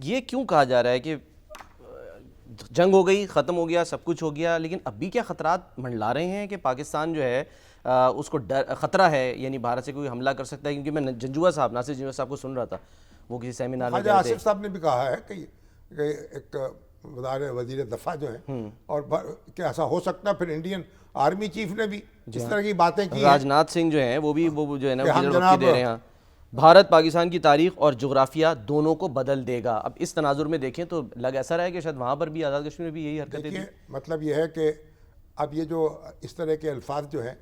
ये क्यों कहा जा रहा है कि जंग हो गई, ख़त्म हो गया, सब कुछ हो गया, लेकिन अभी क्या ख़तरात मंडला रहे हैं कि पाकिस्तान जो है उसको ख़तरा है, यानी भारत से कोई हमला कर सकता है? क्योंकि मैं नासिर जंजुआ साहब को सुन रहा था, वो किसी सेमिनार में ख्वाजा आसिफ साहब ने भी कहा है कि एक वज़ीर दफ़ा जो है और क्या ऐसा हो सकता है। फिर इंडियन आर्मी चीफ ने भी इस तरह की बातें की। राजनाथ सिंह जो हैं वो जो है ना दे रहे हैं, भारत पाकिस्तान की तारीख और जोग्राफिया दोनों को बदल देगा। अब इस तनाजुर में देखें तो लग ऐसा रहा है कि शायद वहाँ पर भी आज़ाद कश्मीर में भी यही हरकतें थी। मतलब ये है कि अब ये जो इस तरह के अल्फाज जो हैं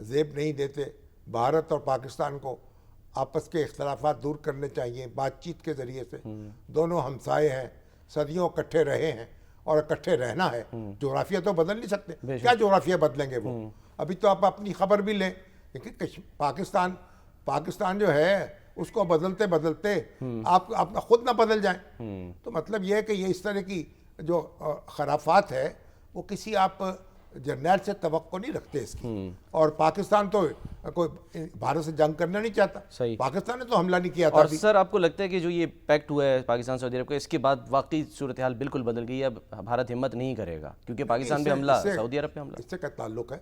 ज़ेब नहीं देते। भारत और पाकिस्तान को आपस के इख्तलाफात दूर करने चाहिए बातचीत के ज़रिए से। दोनों हमसाए हैं, सदियों इकट्ठे रहे हैं और इकट्ठे रहना है। जोग्राफिया तो बदल नहीं सकते, क्या जोग्राफिया बदलेंगे वो? अभी तो आप अपनी खबर भी लें, लेकिन पाकिस्तान जो है उसको बदलते बदलते आप खुद ना बदल जाएं। तो मतलब यह है कि ये इस तरह की जो खराफात है वो किसी आप जर्नैल से तवक्को नहीं रखते इसकी। और पाकिस्तान तो कोई भारत से जंग करना नहीं चाहता। सही, पाकिस्तान ने तो हमला नहीं किया था। और सर आपको लगता है कि जो ये पैक्ट हुआ है पाकिस्तान सऊदी अरब का, इसके बाद वाकई सूरत हाल बिल्कुल बदल गई है? अब भारत हिम्मत नहीं करेगा क्योंकि पाकिस्तान पे हमला, सऊदी अरब पे हमला। इससे क्या ताल्लुक है?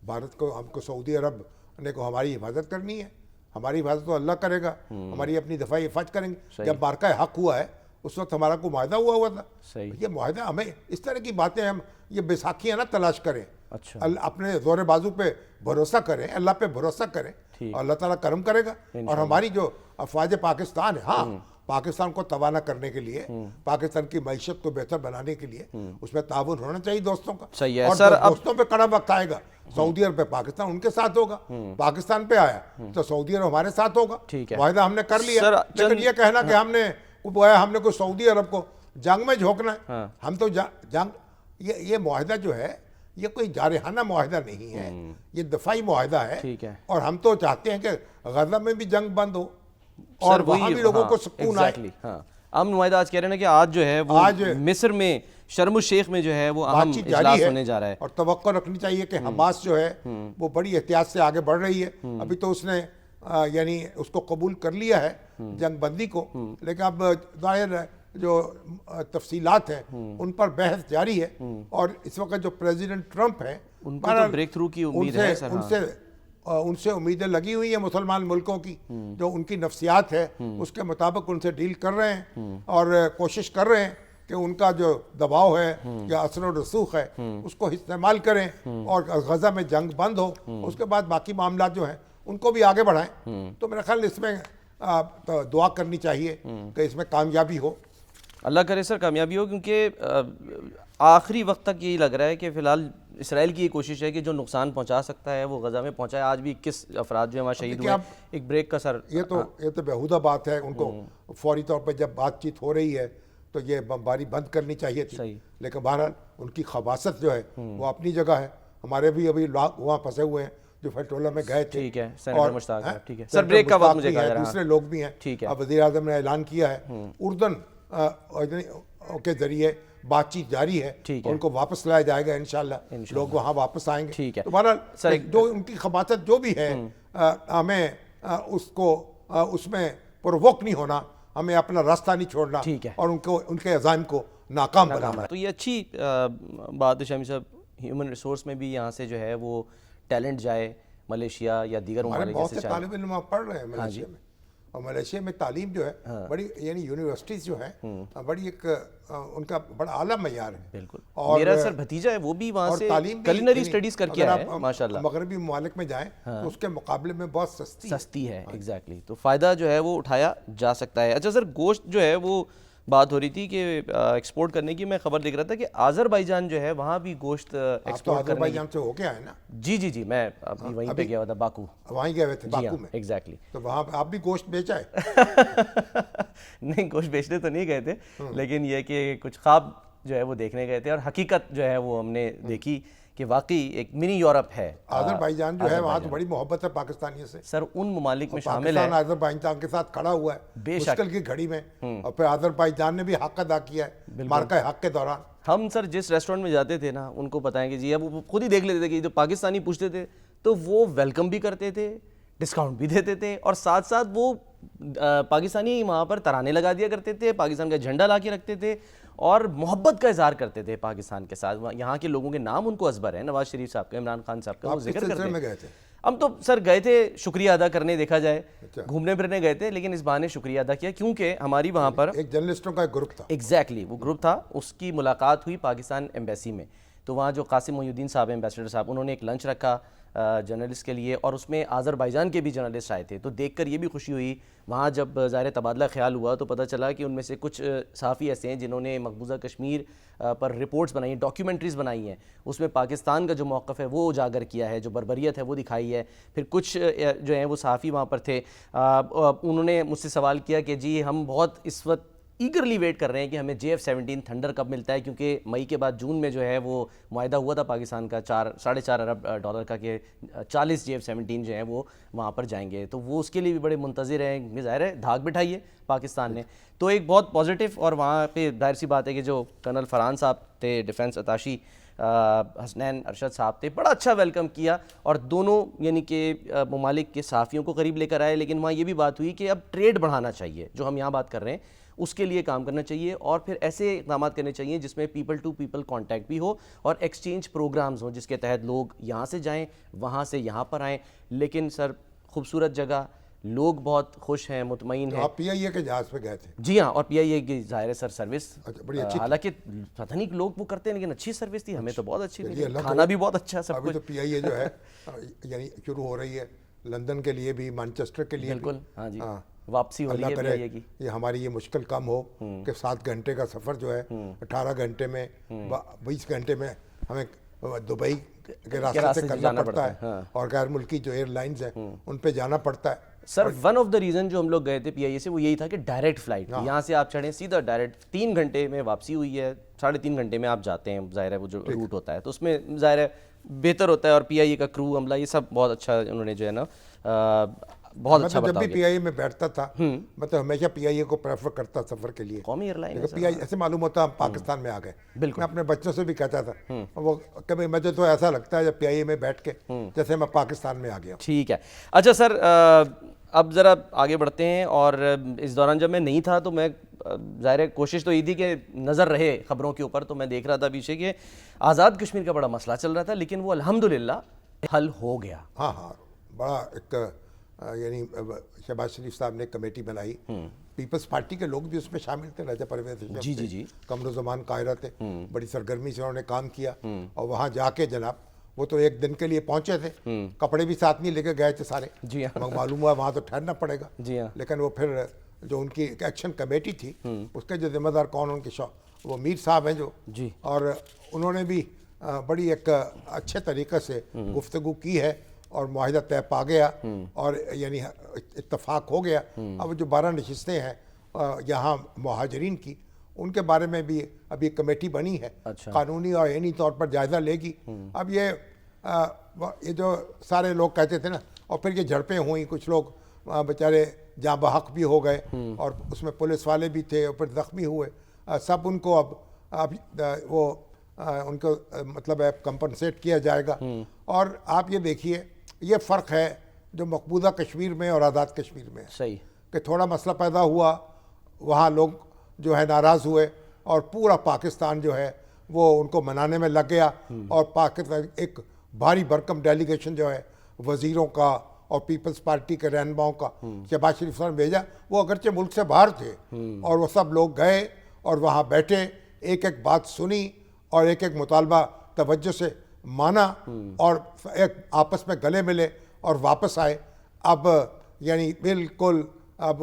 भारत को, हमको सऊदी अरब ने को हमारी हिफाजत करनी है। हमारी हिफाजत तो अल्लाह करेगा, हमारी अपनी दफाई हिफाजत करेंगे। जब मार्का हक हुआ है उस वक्त हमारा को मुआहदा हुआ था। ये मुआहदा हमें इस तरह की बातें हम ये बैसाखियाँ ना तलाश करें। अच्छा, अपने जोर बाजू पे भरोसा करें, अल्लाह पे भरोसा करें और अल्लाह ताला करम करेगा। और हमारी जो अफवाज पाकिस्तान है, हाँ, पाकिस्तान को तवाना करने के लिए, पाकिस्तान की मैशत को बेहतर बनाने के लिए उसमें ताउन होना चाहिए दोस्तों का। सही है और सर। दोस्तों पे कड़ा वक्त आएगा, सऊदी अरब पे पाकिस्तान उनके साथ होगा। पाकिस्तान पे आया तो सऊदी अरब हमारे साथ होगा। मुआहदा हमने कर लिया। लेकिन ये कहना कि हमने कोई सऊदी अरब को जंग में झोंकना है, हम तो जंग, ये मुआहदा जो है ये कोई जारहाना मुआहदा नहीं है, ये दफाई मुआहदा है। और हम तो चाहते हैं कि गजा में भी जंग बंद हो और वहाँ भी लोगों को सुकून आए। अमन मुआहदा आज कह रहे हैं कि आज जो है वो आज मिस्र में शर्म शेख में जो है वो अहम इजलास होने जा रहा है। और तवक्को रखनी चाहिए कि हमास जो है वो बड़ी एहतियात से आगे बढ़ रही है। अभी तो उसने यानी उसको कबूल कर लिया है जंगबंदी को, लेकिन अब जाहिर जो तफसीलात हैं उन पर बहस जारी है। और इस वक्त जो प्रेसिडेंट ट्रंप है उनको तो ब्रेक थ्रू की उम्मीद है सर। उनसे उम्मीदें लगी हुई है मुसलमान मुल्कों की, जो उनकी नफ्सियात है उसके मुताबिक उनसे डील कर रहे हैं और कोशिश कर रहे हैं कि उनका जो दबाव है या असर और रसूख है उसको इस्तेमाल करें और गजा में जंग बंद हो। उसके बाद बाकी मामला जो हैं उनको भी आगे बढ़ाएं। तो मेरा ख्याल इसमें तो दुआ करनी चाहिए कि इसमें कामयाबी हो। अल्लाह करे सर कामयाबी हो, क्योंकि आखिरी वक्त तक यही लग रहा है कि फ़िलहाल इसराइल की ये कोशिश है कि जो नुकसान पहुंचा सकता है वो गजा में पहुंचाए। आज भी 21 अफराद जो है वहाँ शहीद हुए। एक ब्रेक का सर, ये तो बेहुदा बात है। उनको फौरी तौर पर जब बातचीत हो रही है तो ये बमबारी बंद करनी चाहिए थी। लेकिन बहरहाल उनकी खबासत जो है वो अपनी जगह है। हमारे भी अभी लोग वहाँ फंसे हुए हैं जो फटोला में गए थे। ठीक है, सेनेटर मुश्ताक है। ठीक है सर, ब्रेक का वक्त मुझे कहा जा रहा है। दूसरे लोग भी हैं। ठीक है, अब वज़ीर आज़म ने ऐलान किया है उर्दन के जरिए बातचीत जारी है। उनको वापस लाया जाएगा इंशाल्लाह, लोग वहाँ वापस आएंगे। ठीक है, तो बहरहाल जो उनकी खबासत जो भी है हमें उसको उसमें प्रोवोक नहीं होना, हमें अपना रास्ता नहीं छोड़ना और उनके अज़ाइम को नाकाम बनाना। तो ये अच्छी बात है शामी साहब, ह्यूमन रिसोर्स में भी यहाँ से जो है वो टैलेंट जाए मलेशिया या दीगर ममालिक। बहुत से तालिब इल्म पढ़ रहे हैं मलेशिया में, और मलेशिया में तालीम जो है बड़ी, यानी यूनिवर्सिटीज़ जो है बड़ी एक उनका बड़ा आला मयार है। बिल्कुल। और मेरा सर भतीजा है वो भी वहाँ से कुलिनरी स्टडीज़ करके आया है माशाल्लाह। मगरबी ममालिक में जाएं तो उसके मुकाबले में बहुत सस्ती है। एग्जैक्टली, तो फ़ायदा जो है वो उठाया जा सकता है। अच्छा सर, गोश्त जो है वो बात हो रही थी कि एक्सपोर्ट करने की, मैं खबर देख रहा था कि आज़रबाईजान जो है वहाँ भी गोश्त एक्सपोर्ट करने आज़रबाईजान से होके आए ना? जी, मैं अभी वहीं पे गया हुआ था, बाकू। वहीं गए हुए थे बाकू में? एग्जैक्टली। तो वहाँ आप भी गोश्त बेचा है? नहीं, गोश्त बेचने तो नहीं गए थे, लेकिन ये कि कुछ ख्वाब जो है वो देखने गए थे और हकीकत जो है वो हमने देखी कि वाकई एक मिनी यूरोप है आज़रबाईजान जो है। वहाँ तो बड़ी मोहब्बत है पाकिस्तानियों से सर, उन ममालिक में शामिल है। आज़रबाईजान के साथ खड़ा हुआ है मुश्किल की घड़ी में, और फिर आज़रबाईजान ने भी हक अदा किया है मार्का हक के दौरान। हम सर जिस रेस्टोरेंट में जाते थे ना, उनको बताएं कि जी, अब वो खुद ही देख लेते थे कि जो पाकिस्तानी पूछते थे तो वो वेलकम भी करते थे, डिस्काउंट भी देते थे और साथ साथ वो पाकिस्तानी वहाँ पर तराने लगा दिया करते थे, पाकिस्तान का झंडा ला के रखते थे और मोहब्बत का इजहार करते थे पाकिस्तान के साथ। यहाँ के लोगों के नाम उनको अजबर है, नवाज शरीफ साहब का, इमरान खान साहब का, वो आप किस जिक्र सिलसिले करते में हैं। गए थे? हम तो सर गए थे शुक्रिया अदा करने, देखा जाए अच्छा। घूमने फिरने गए थे, लेकिन इस बहाने शुक्रिया अदा किया क्योंकि हमारी वहाँ पर एक जर्नलिस्टों का एक ग्रुप था। एग्जैक्टली वो ग्रुप था, उसकी मुलाकात हुई पाकिस्तान एम्बेसी में। तो वहाँ जो कासिम मोहिउद्दीन साहब एम्बेसडर साहब, उन्होंने एक लंच रखा जर्नलिस्ट के लिए और उसमें आज़रबाईजान के भी जर्नलिस्ट आए थे। तो देखकर ये भी खुशी हुई, वहाँ जब ज़ाहिर तबादला ख्याल हुआ तो पता चला कि उनमें से कुछ सहाफ़ी ऐसे हैं जिन्होंने मकबूजा कश्मीर पर रिपोर्ट्स बनाई हैं, डॉक्यूमेंट्रीज़ बनाई हैं, उसमें पाकिस्तान का जो मौक़िफ़ है वो उजागर किया है, जो बर्बरियत है वो दिखाई है। फिर कुछ जो हैं वो सहाफ़ी वहाँ पर थे, उन्होंने मुझसे सवाल किया कि जी हम बहुत इस वक्त ईगरली वेट कर रहे हैं कि हमें JF-17 थंडर कब मिलता है, क्योंकि मई के बाद जून में जो है वो मुआहदा हुआ था पाकिस्तान का $4.5 अरब का कि 40 JF-17 जो हैं वो वहाँ पर जाएंगे। तो वो उसके लिए भी बड़े मुंतज़िर हैं, ज़ाहिर है धाक बिठाई है पाकिस्तान ने। तो एक बहुत पॉजिटिव, और वहाँ पे जाहिर सी बात है कि जो कर्नल फरहान साहब थे, डिफेंस अताशी हसनैन अरशद साहब थे, बड़ा अच्छा वेलकम किया और दोनों यानी कि ममालिक के सहाफ़ियों को करीब लेकर आए। लेकिन वहाँ ये भी बात हुई कि अब ट्रेड बढ़ाना चाहिए, जो हम यहाँ बात कर रहे हैं उसके लिए काम करना चाहिए और फिर ऐसे इक़दाम करने चाहिए जिसमें पीपल टू पीपल कांटेक्ट भी हो और एक्सचेंज प्रोग्राम्स हों जिसके तहत लोग यहाँ से जाएं, वहाँ से यहाँ पर आएँ। लेकिन सर खूबसूरत जगह, लोग बहुत खुश हैं, मुतमईन हैं। आप PIA के जहाज़ पे गए थे? जी हाँ, और PIA की ज़ाहिर है सर सर्विस बड़ी अच्छी, हालांकि पता नहीं लोग वो करते हैं लेकिन अच्छी सर्विस थी, हमें तो बहुत अच्छी चलिए, लगी, अल्लाह खाना भी बहुत अच्छा, सब अभी कुछ। तो PIA जो है यानी शुरू हो रही है, लंदन के लिए भी, मैनचेस्टर के लिए बिल्कुल, भी। हाँ जी, हाँ, वापसी हो रही अल्लाह है करे PIA की। ये हमारी ये मुश्किल कम हो कि 7 घंटे का सफ़र जो है 18 घंटे में 20 घंटे में हमें दुबई के रास्ते से करना पड़ता है। हाँ। और गैर मुल्की जो एयरलाइंस हैं उन पे जाना पड़ता है। Sir one of the reason जो हम लोग गए थे PIA से वो यही था कि डायरेक्ट फ्लाइट, यहाँ से आप चढ़ें सीधा डायरेक्ट 3 घंटे में वापसी हुई है, 3.5 घंटे में आप जाते हैं, ज़ाहिर है वो जो रूट होता है तो उसमें ज़ाहिर है बेहतर होता है। और PIA का क्रू, अमला, ये सब बहुत अच्छा उन्होंने जो है ना बहुत अच्छा जब भी बर्ताव किया। PIA में बैठता था मतलब हमेशा PIA को प्रेफर करता सफ़र के लिए। कौमी एयरलाइन है PIA ऐसे मालूम होता हम पाकिस्तान में आ गए। बिल्कुल। मैं अपने बच्चों से भी कहता था, वो कभी मुझे तो ऐसा लगता है जब PIA में बैठ के जैसे मैं पाकिस्तान में आ गया। ठीक है, अच्छा सर अब ज़रा आगे बढ़ते हैं। और इस दौरान जब मैं नहीं था तो मैं ज़ाहिर है कोशिश तो ये थी कि नज़र रहे ख़बरों के ऊपर, तो मैं देख रहा था पीछे कि आज़ाद कश्मीर का बड़ा मसला चल रहा था, लेकिन वो अल्हम्दुलिल्लाह हल हो गया। हाँ हाँ, बड़ा एक यानी शहबाज शरीफ साहब ने कमेटी बनाई, पीपल्स पार्टी के लोग भी उसमें शामिल थे, राजा परवेज़ अशरफ जी थे, जी जी, कमरुज़्ज़मान कायरा थे, बड़ी सरगर्मी से उन्होंने काम किया। और वहाँ जाके जनाब वो तो एक दिन के लिए पहुँचे थे, कपड़े भी साथ नहीं लेके गए थे सारे। जी हाँ, मालूम हुआ वहाँ तो ठहरना पड़ेगा। जी हाँ, लेकिन वो फिर जो उनकी एक्शन कमेटी थी उसके जो जिम्मेदार कौन, उनके वो मीर साहब हैं जो जी, और उन्होंने भी बड़ी एक अच्छे तरीके से गुफ्तगू की है और मुआहिदा तय पा गया और यानी इत्तफाक हो गया। अब जो 12 नशिस्तें हैं यहाँ मुहाजिरीन की, उनके बारे में भी अभी कमेटी बनी है। अच्छा, कानूनी और आईनी तौर पर जायज़ा लेगी। अब ये जो सारे लोग कहते थे ना, और फिर ये झड़पें हुई, कुछ लोग बेचारे जहाँ बहक भी हो गए और उसमें पुलिस वाले भी थे और फिर ज़ख्मी हुए। सब उनको अब वो उनको मतलब है कंपनसेट किया जाएगा। और आप ये देखिए, ये फ़र्क है जो मकबूजा कश्मीर में और आज़ाद कश्मीर में है सही कि थोड़ा मसला पैदा हुआ, वहाँ लोग जो है नाराज़ हुए और पूरा पाकिस्तान जो है वो उनको मनाने में लग गया। और पाकिस्तान एक भारी भरकम डेलीगेशन जो है वज़ीरों का और पीपल्स पार्टी के रहनुमाओं का शहबाज शरीफ साहब ने भेजा। वो अगरचे मुल्क से बाहर थे और वो सब लोग गए और वहाँ बैठे, एक एक बात सुनी और एक एक मुतालबा तवज्जो से माना और एक आपस में गले मिले और वापस आए। अब यानी बिल्कुल अब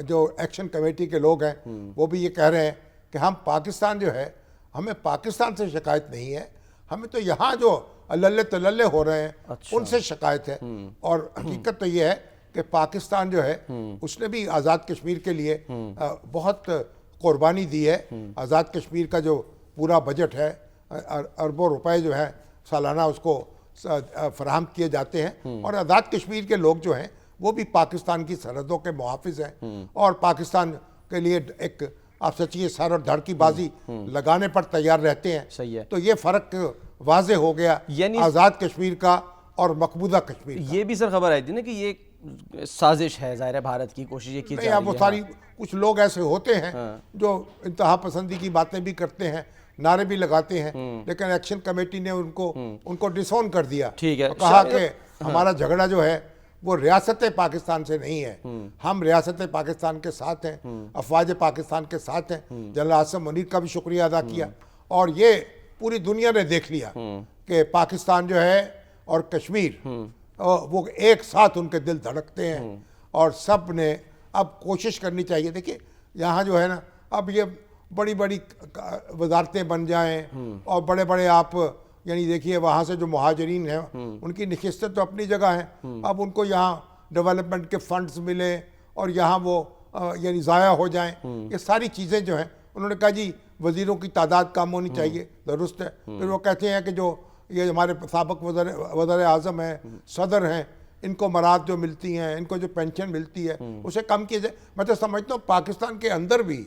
जो एक्शन कमेटी के लोग हैं वो भी ये कह रहे हैं कि हम पाकिस्तान जो है, हमें पाकिस्तान से शिकायत नहीं है, हमें तो यहाँ जो अल्ले तल्ले हो रहे हैं अच्छा, उनसे शिकायत है। और हकीकत तो ये है कि पाकिस्तान जो है उसने भी आज़ाद कश्मीर के लिए बहुत कुर्बानी दी है। आज़ाद कश्मीर का जो पूरा बजट है, अरबों रुपए जो है सालाना उसको फराहम किए जाते हैं। और आज़ाद कश्मीर के लोग जो हैं वो भी पाकिस्तान की सरहदों के मुहाफिज हैं और पाकिस्तान के लिए एक आप सचिए सर और धड़ की बाजी लगाने पर तैयार रहते हैं। सही है। तो ये फ़र्क वाजे हो गया यानी आज़ाद कश्मीर का और मकबूजा कश्मीर का। ये भी सर खबर आई थी ना कि ये साजिश है, जाहिर है भारत की कोशिश ये की नहीं, जा अब रही वो है। सारी कुछ लोग ऐसे होते हैं जो इंतहा पसंदी की बातें भी करते हैं, नारे भी लगाते हैं, लेकिन एक्शन कमेटी ने उनको डिसोन कर दिया। ठीक है। और कहा कि हमारा झगड़ा जो है वो रियासत पाकिस्तान से नहीं है, हम रियासत पाकिस्तान के साथ हैं, अफवाज पाकिस्तान के साथ हैं। जनरल आसिम मुनीर का भी शुक्रिया अदा किया, और ये पूरी दुनिया ने देख लिया कि पाकिस्तान जो है और कश्मीर वो एक साथ उनके दिल धड़कते हैं, और सब ने अब कोशिश करनी चाहिए। देखिए यहाँ जो है ना, अब ये बड़ी बड़ी वजारतें बन जाएं और बड़े बड़े आप यानी देखिए वहाँ से जो मुहाजिरीन हैं उनकी नशिस्तें तो अपनी जगह हैं, अब उनको यहाँ डेवलपमेंट के फंड्स मिले और यहाँ वो यानी ज़ाया हो जाएं, ये सारी चीज़ें जो हैं, उन्होंने कहा जी वज़ीरों की तादाद कम होनी चाहिए, दुरुस्त है। फिर वो कहते हैं कि जो ये हमारे साबिक़ वज़ीर आज़म हैं, सदर हैं, इनको मराद जो मिलती हैं, इनको जो पेंशन मिलती है उसे कम किया जाए। मैं तो समझता हूँ पाकिस्तान के अंदर भी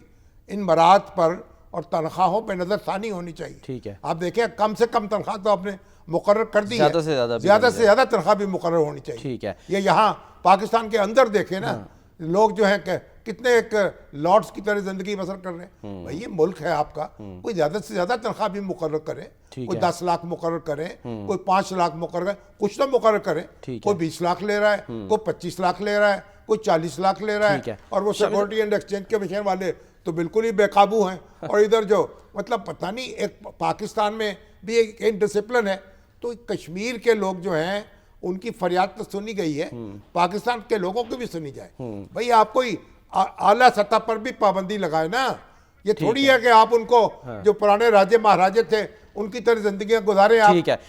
इन मराद पर और तनख्वाहों पर नज़रसानी होनी चाहिए। ठीक है। आप देखें कम से कम तनख्वाह तो आपने मुकर्रर कर दी है, ज़्यादा से ज़्यादा तनख्वाह भी मुकर्रर होनी चाहिए। ठीक है। ये यहाँ पाकिस्तान के अंदर देखें ना, लोग जो हैं कितने एक लॉर्ड्स की तरह जिंदगी बसर कर रहे हैं। भाई ये मुल्क है आपका, कोई ज़्यादा से ज़्यादा तनख्वाह भी मुकर्रर करे, कोई 10 लाख मुकर्रर करें, कोई 5 लाख मुकर्रर करें, कुछ तो मुकर्रर करें। कोई 20 लाख ले रहा है, कोई 25 लाख ले रहा है, कोई 40 लाख ले रहा है, और वो सिक्योरिटी एंड एक्सचेंज कमीशन वाले तो बिल्कुल ही बेकाबू हैं। और इधर जो मतलब पता नहीं, एक पाकिस्तान में भी एक इनडिसिप्लिन है, तो कश्मीर के लोग जो हैं उनकी फरियाद तो सुनी गई है, पाकिस्तान के लोगों की भी सुनी जाए। भाई आप कोई आला सतह पर भी पाबंदी लगाए ना, ये थोड़ी है कि आप उनको जो पुराने राजे महाराजे थे उनकी तरह जिंदगियां गुजारे आप। ठीक है।